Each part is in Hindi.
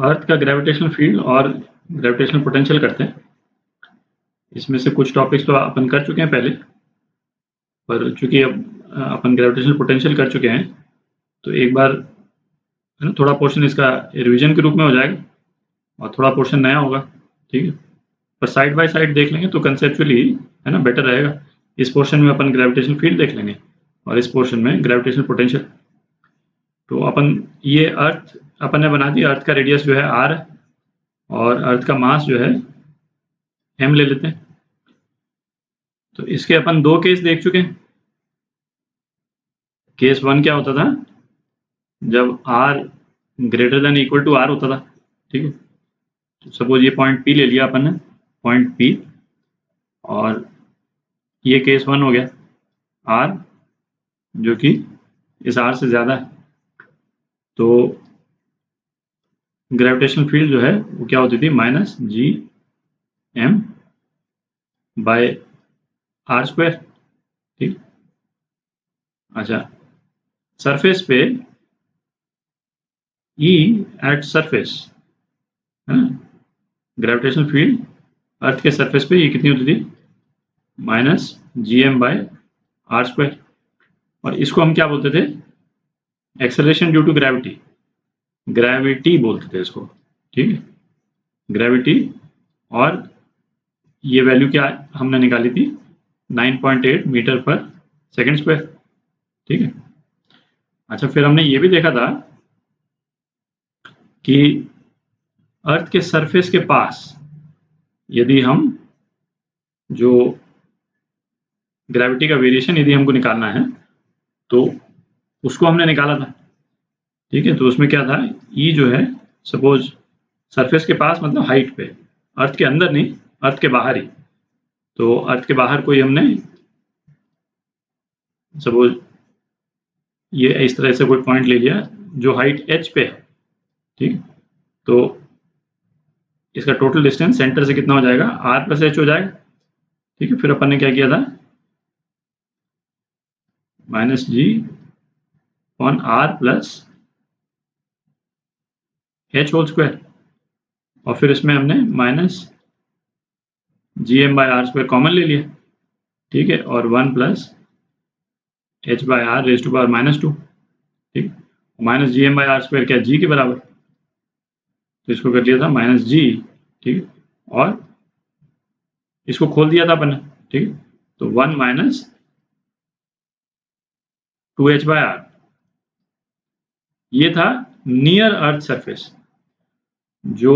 अर्थ का ग्रेविटेशनल फील्ड और ग्रेविटेशनल पोटेंशियल करते हैं। इसमें से कुछ टॉपिक्स तो अपन कर चुके हैं पहले, पर चूंकि अब अपन ग्रेविटेशनल पोटेंशियल कर चुके हैं तो एक बार है ना थोड़ा पोर्शन इसका रिवीजन के रूप में हो जाएगा और थोड़ा पोर्शन नया होगा, ठीक है। पर साइड बाय साइड देख लेंगे तो कंसेप्चुअली है ना बेटर रहेगा। इस पोर्शन में अपन ग्रेविटेशनल फील्ड देख लेंगे और इस पोर्शन में ग्रेविटेशनल पोटेंशियल। तो अपन ये अर्थ अपन ने बना दी, अर्थ का रेडियस जो है r और अर्थ का मास जो है m ले लेते हैं। तो इसके अपन दो केस देख चुके हैं। केस 1 क्या होता था, जब r greater than equal to r होता था, ठीक है। तो सपोज ये पॉइंट P ले लिया अपन ने, पॉइंट P, और ये केस 1 हो गया, r जो कि इस r से ज़्यादा है। तो ग्रेविटेशनल फील्ड जो है वो क्या होती थी, minus Gm by r square, ठीक। अच्छा, सरफेस पे E एट सरफेस है ना, ग्रेविटेशनल फील्ड अर्थ के सरफेस पे ये कितनी होती थी, minus Gm by r square. और इसको हम क्या बोलते थे, acceleration due to gravity, gravity बोलते थे इसको, ठीक है, ग्रेविटी। और ये वैल्यू क्या हमने निकाली थी, 9.8 मीटर पर सेकेंड स्क्वायर, ठीक है। अच्छा, फिर हमने ये भी देखा था कि अर्थ के सरफेस के पास यदि हम जो ग्रेविटी का वेरिएशन यदि हमको निकालना है तो उसको हमने निकाला था, ठीक है। तो उसमें क्या था, ई जो है सपोज सरफेस के पास मतलब हाइट पे, अर्थ के अंदर नहीं, अर्थ के बाहर ही। तो अर्थ के बाहर कोई हमने सपोज ये इस तरह से कोई पॉइंट ले लिया जो हाइट h पे है, ठीक। तो इसका टोटल डिस्टेंस सेंटर से कितना हो जाएगा, r प्लस h हो जाएगा, ठीक है। फिर अपन ने क्या किया था, minus G on r plus h whole square, और फिर इसमें हमने minus Gm by r square common ले लिया, ठीक है, और 1 plus h by r raise to power minus 2, ठीक। Minus Gm by r square क्या, G के बराबर, तो इसको कर लिया था माइनस G, ठीक। और इसको खोल दिया था अपन ने, ठीक। तो 1 माइनस 2h बाय r, ये था नियर अर्थ सरफेस। जो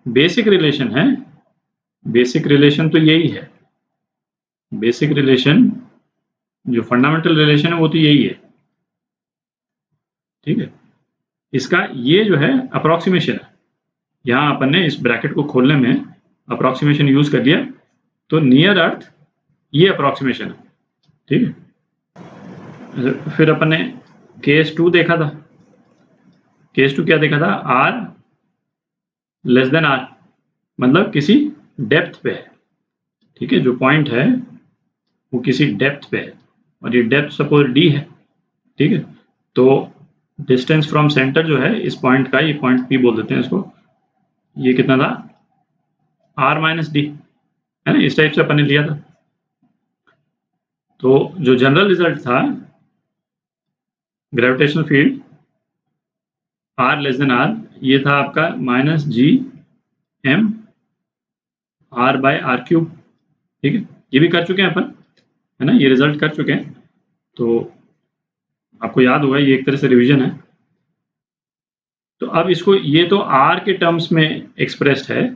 बेसिक रिलेशन है, बेसिक रिलेशन तो यही है, बेसिक रिलेशन जो फंडामेंटल रिलेशन है वो तो यही है, ठीक है। इसका ये जो है अप्रोक्सीमेशन है, यहाँ अपन ने इस ब्रैकेट को खोलने में अप्रोक्सीमेशन यूज कर दिया, तो नियर अर्थ ये अप्रोक्सीमेशन है, ठीक है। फिर अपन ने केस 2 देखा था। केस 2 क्या देखा था, r लेस देन r, मतलब किसी डेप्थ पे है, ठीक है। जो पॉइंट है वो किसी डेप्थ पे है और ये डेप्थ सपोज d है, ठीक है। तो डिस्टेंस फ्रॉम सेंटर जो है इस पॉइंट का, ये पॉइंट P बोल देते हैं इसको, ये कितना था, r माइनस डी, है ना, इस टाइप से अपन ने लिया था। तो जो जनरल रिजल्ट था, gravitational field r less than r, ये था आपका minus Gm r by r cube, ठीक है। ये भी कर चुके हैं अपन, है ना, ये रिजल्ट कर चुके हैं। तो आपको याद होगा, ये एक तरह से रिवीजन है। तो अब इसको, ये तो r के टर्म्स में एक्सप्रेस्ड है,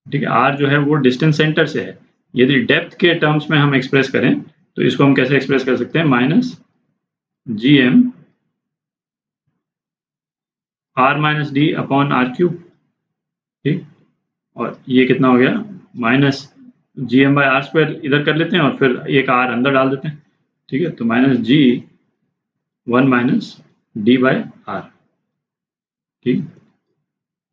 ठीक है, r जो है वो डिस्टेंस सेंटर से है। यदि डेप्थ के टर्म्स में हम एक्सप्रेस करें तो इसको हम कैसे एक्सप्रेस कर सकते हैं, minus Gm r minus d upon r cube, ठीक। और ये कितना हो गया, minus Gm by r square इधर कर लेते हैं और फिर एक r अंदर डाल देते हैं, ठीक है। तो minus G 1 minus d by r, ठीक।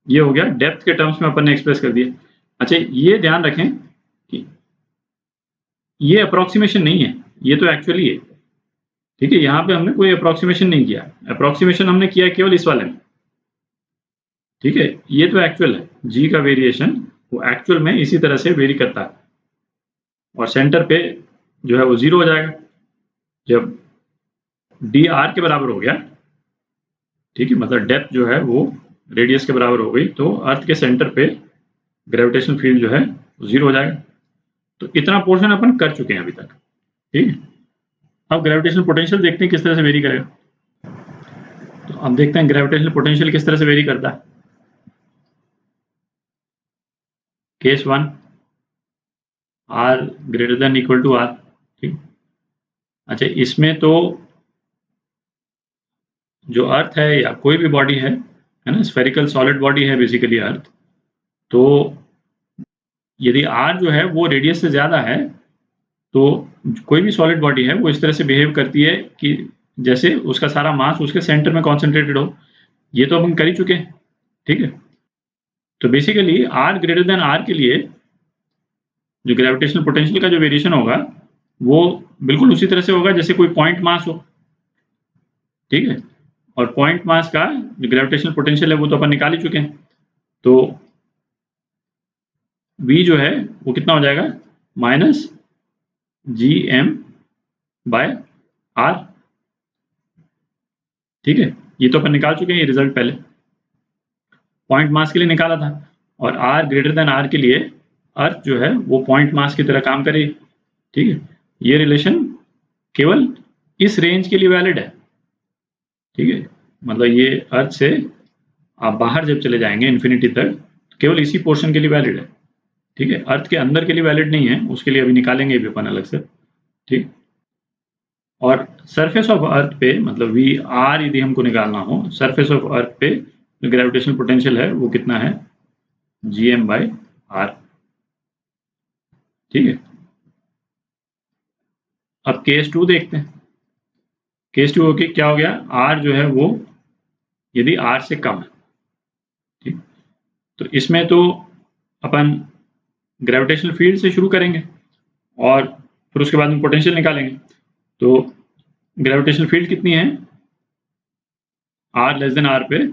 ये हो गया डेप्थ के टर्म्स में अपन ने एक्सप्रेस कर दिया। अच्छा, ये ध्यान रखें कि ये अप्रोक्सीमेशन नहीं है, ये तो एक्चुअली है, ठीक है। यहाँ पे हमने कोई अप्रोक्सीमेशन नहीं किया, अप्रोक्सीमेशन हमने किया केवल इस वाले में, ठीक है, ये तो एक्चुअल है, जी का वेरिएशन वो एक्चुअल में इसी तरह से वेरी करता है और सेंटर पे जो है वो 0 हो जाएगा जब डी आर के बराबर हो गया। ठीक है, मतलब डेप्थ जो है वो रेडियस के बराबर हो गई तो अर्थ के सेंटर पे ग्रेविटेशनल फील्ड जो है 0 हो जाएगा। तो इतना पोर्शन अपन कर चुके हैं अभी तक। ठीक है, अब ग्रेविटेशनल पोटेंशियल देखते हैं किस तरह से वेरी करेगा। तो अब देखते हैं ग्रेविटेशनल पोटेंशियल किस तरह से वेरी करता है। Case 1 r greater than equal to r. ठीक, अच्छा इसमें तो जो अर्थ है या कोई भी बॉडी है ना, स्फेरिकल सॉलिड बॉडी है बेसिकली अर्थ, तो यदि आर जो है वो रेडियस से ज़्यादा है तो कोई भी सॉलिड बॉडी है वो इस तरह से बिहेव करती है कि जैसे उसका सारा मास उसके सेंटर में कॉन्सेंट्रेटेड हो। ये तो अपन कर ही चुके हैं। ठीक है, तो basically r greater than r के लिए जो ग्रेविटेशनल पोटेंशियल का जो वेरिएशन होगा वो बिल्कुल उसी तरह से होगा जैसे कोई पॉइंट मास हो। ठीक है, और पॉइंट मास का जो ग्रेविटेशनल पोटेंशियल है वो तो अपन निकाल ही चुके हैं। तो v जो है वो कितना हो जाएगा minus G M by r. ठीक है, ये तो अपन निकाल चुके हैं, ये रिजल्ट पहले पॉइंट मास के लिए निकाला था और आर ग्रेटर देन आर के लिए अर्थ जो है वो पॉइंट मास की तरह काम करेगी। ठीक है, ये रिलेशन केवल इस रेंज के लिए वैलिड है। ठीक है, मतलब ये अर्थ से आप बाहर जब चले जाएंगे इन्फिनिटी तक तो केवल इसी पोर्शन के लिए वैलिड है। ठीक है, अर्थ के अंदर के लिए वैलिड नहीं है, उसके लिए अभी निकालेंगे भी अपन अलग से। ठीक, और सरफेस ऑफ अर्थ पे मतलब वी आर यदि हमको निकालना हो सरफेस ऑफ अर्थ पे जो ग्रेविटेशनल पोटेंशियल है वो कितना है जी एम बाई आर। ठीक है, अब केस 2 देखते हैं। केस 2 ओके, क्या हो गया आर जो है वो यदि आर से कम है। ठीक, तो इसमें तो अपन ग्रेविटेशनल फील्ड से शुरू करेंगे और फिर उसके बाद में पोटेंशियल निकालेंगे। तो ग्रेविटेशनल फील्ड कितनी है आर लेस देन आर पे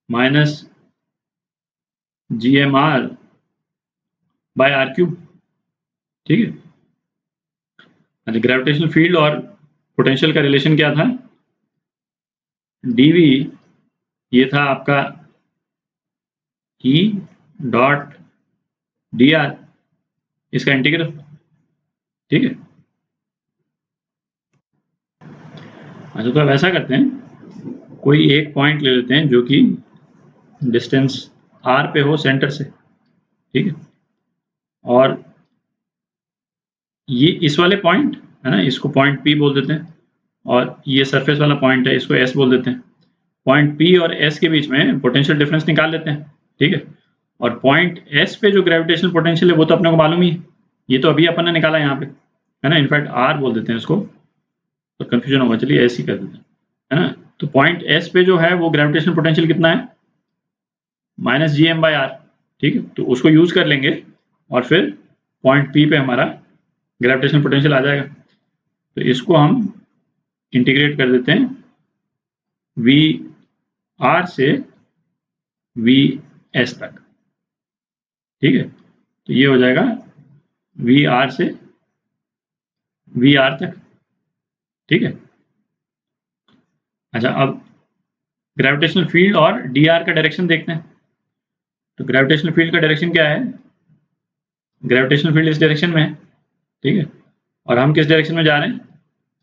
minus G M r by r cube. ठीक है, अच्छा ग्रेविटेशनल फील्ड और पोटेंशियल का रिलेशन क्या था डीवी, ये था आपका ई डॉट डी आर, इसका इंटीग्रल। ठीक है, अच्छा तो अब ऐसा करते हैं कोई एक पॉइंट ले लेते हैं जो कि डिस्टेंस आर पे हो सेंटर से। ठीक है, और ये इस वाले पॉइंट है ना, इसको पॉइंट पी बोल देते हैं और ये सरफेस वाला पॉइंट है इसको एस बोल देते हैं। पॉइंट पी और एस के बीच में पोटेंशियल डिफरेंस निकाल लेते हैं। ठीक है, और पॉइंट एस पे जो ग्रेविटेशनल पोटेंशियल है वो तो अपने को मालूम ही है, ये तो अभी अपन ने निकाला यहाँ पे है ना, इनफैक्ट आर बोल देते हैं इसको तो कंफ्यूजन होगा, चलिए एस ही कर देते हैं है ना। तो पॉइंट एस पे जो है वो ग्रेविटेशनल पोटेंशियल कितना है minus G M by r. ठीक है, तो उसको यूज कर लेंगे और फिर पॉइंट पी पे हमारा ग्रेविटेशनल पोटेंशियल आ जाएगा। तो इसको हम इंटीग्रेट कर देते हैं वी आर से वी एस तक। ठीक है, तो ये हो जाएगा वी आर से वी आर तक। ठीक है, अच्छा अब ग्रेविटेशनल फील्ड और डी आर का डायरेक्शन देखते हैं। तो ग्रेविटेशनल फील्ड का डायरेक्शन क्या है ग्रेविटेशनल फील्ड इस डायरेक्शन में है। ठीक है, और हम किस डायरेक्शन में जा रहे हैं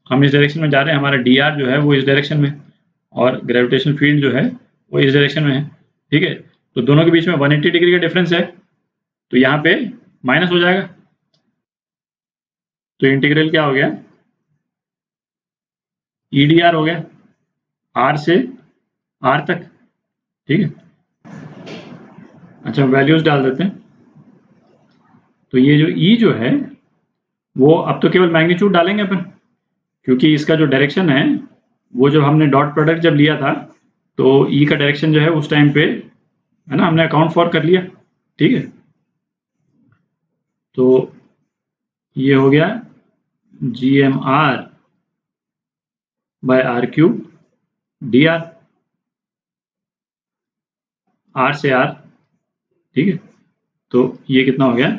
हम इस डायरेक्शन में जा रहे हैं, हमारा डी आर जो है वो इस डायरेक्शन में और ग्रेविटेशनल फील्ड जो है वो इस डायरेक्शन में है। ठीक है, तो दोनों के बीच में 180 डिग्री का डिफरेंस है तो यहाँ पे माइनस हो जाएगा। तो इंटीग्रल क्या हो गया ई डी आर हो गया आर से आर तक। ठीक है, अच्छा वैल्यूज डाल देते हैं। तो ये जो ई जो है वो अब तो केवल मैग्नीट्यूड डालेंगे अपन क्योंकि इसका जो डायरेक्शन है वो जब हमने डॉट प्रोडक्ट जब लिया था तो ई का डायरेक्शन जो है उस टाइम पे है ना हमने अकाउंट फॉर कर लिया। ठीक है, तो ये हो गया G M r by r cube d r. r से r, ठीक है। तो ये कितना हो गया,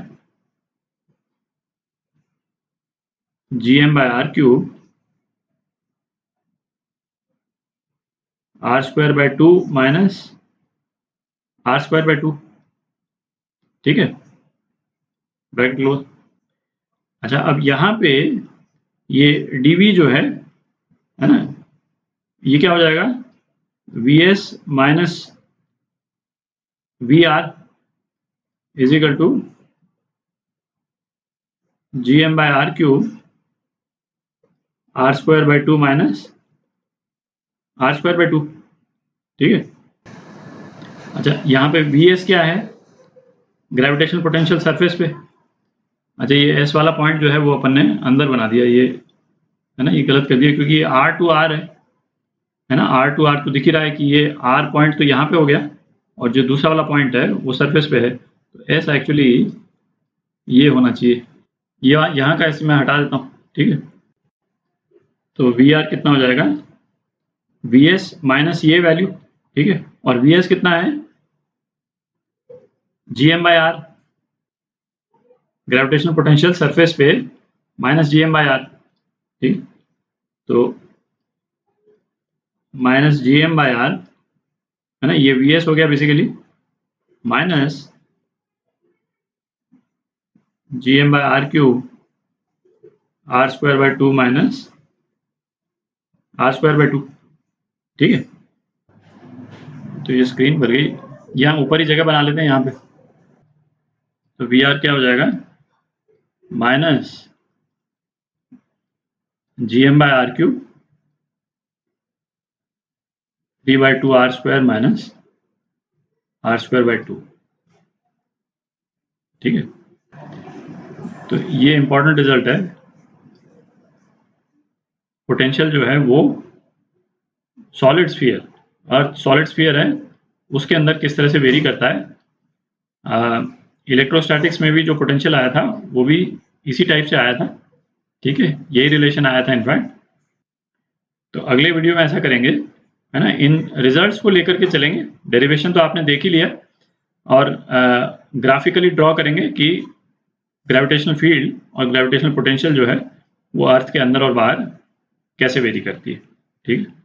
gm/r³ r²/2 माइनस r²/2, ठीक है, ब्रैकेट क्लोज। अच्छा, अब यहाँ पे ये dv जो है ना, ये क्या हो जाएगा, vs minus vr is equal to gm/r³ r²/2 minus r²/2, ठीक है। अच्छा, यहाँ पे vs क्या है, ग्रेविटेशनल पोटेंशियल सरफेस पे। अच्छा, ये s वाला पॉइंट जो है वो अपन ने अंदर बना दिया, ये है ना, ये गलत कर दिया क्योंकि ये r टू r है ना, r टू r तो दिख ही रहा है कि ये r पॉइंट तो यहाँ पे हो गया और जो दूसरा वाला पॉइंट है वो सरफेस पे है, तो s एक्चुअली ये होना चाहिए, ये यहाँ का s मैं हटा देता हूँ, ठीक है। तो vr कितना हो जाएगा, vs माइनस ये वैल्यू, ठीक है, और vs कितना है, gm/r, ग्रेविटेशनल पोटेंशियल सरफेस पे माइनस gm/r, ठीक। तो माइनस gm/r है ना, ये vs हो गया basically, minus gm/r³ r²/2 minus r²/2, ठीक है। तो ये स्क्रीन भर गई, यहाँ ऊपर ही जगह बना लेते हैं यहाँ पे। तो vr क्या हो जाएगा, minus gm/r³ 3/2 r² minus r²/2, ठीक है। तो ये इंपॉर्टेंट रिजल्ट है, पोटेंशियल जो है वो सॉलिड स्फीयर, अर्थ सॉलिड स्फीयर है, उसके अंदर किस तरह से वेरी करता है। इलेक्ट्रोस्टैटिक्स में भी जो पोटेंशियल आया था वो भी इसी टाइप से आया था, ठीक है, यही रिलेशन आया था इनफैक्ट। तो अगले वीडियो में ऐसा करेंगे, है ना, इन रिजल्ट्स को लेकर के चलेंगे। डेरिवेशन तो आपने देख ही लिया, और ग्राफिकली ड्रॉ करेंगे कि ग्रेविटेशनल फील्ड और ग्रेविटेशनल पोटेंशियल जो है वो अर्थ के अंदर और बाहर कैसे वेरी करती है, ठीक है।